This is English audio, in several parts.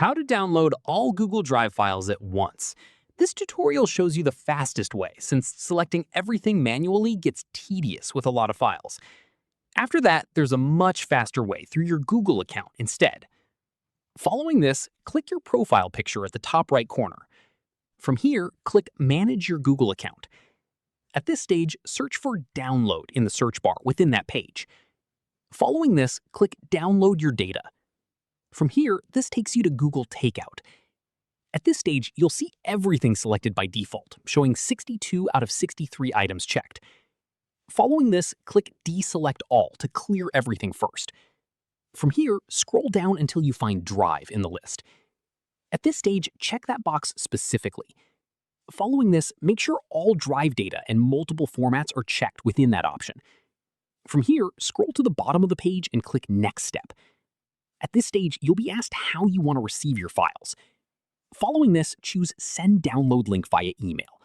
How to download all Google Drive files at once. This tutorial shows you the fastest way, since selecting everything manually gets tedious with a lot of files. After that, there's a much faster way through your Google account instead. Following this, click your profile picture at the top right corner. From here, click Manage your Google account. At this stage, search for Download in the search bar within that page. Following this, click Download your data. From here, this takes you to Google Takeout. At this stage, you'll see everything selected by default, showing 62 out of 63 items checked. Following this, click Deselect All to clear everything first. From here, scroll down until you find Drive in the list. At this stage, check that box specifically. Following this, make sure all Drive data and multiple formats are checked within that option. From here, scroll to the bottom of the page and click Next Step. At this stage, you'll be asked how you want to receive your files. Following this, choose Send Download Link via email.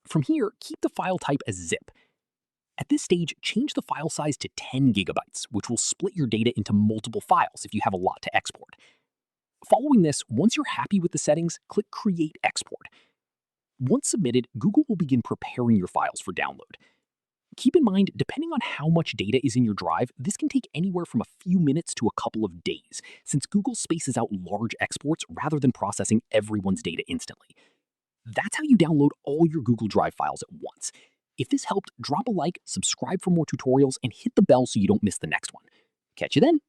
From here, keep the file type as zip. At this stage, change the file size to 10 gigabytes, which will split your data into multiple files if you have a lot to export. Following this, once you're happy with the settings, click Create Export. Once submitted, Google will begin preparing your files for download. Keep in mind, depending on how much data is in your drive, this can take anywhere from a few minutes to a couple of days, since Google spaces out large exports rather than processing everyone's data instantly. That's how you download all your Google Drive files at once. If this helped, drop a like, subscribe for more tutorials, and hit the bell so you don't miss the next one. Catch you then!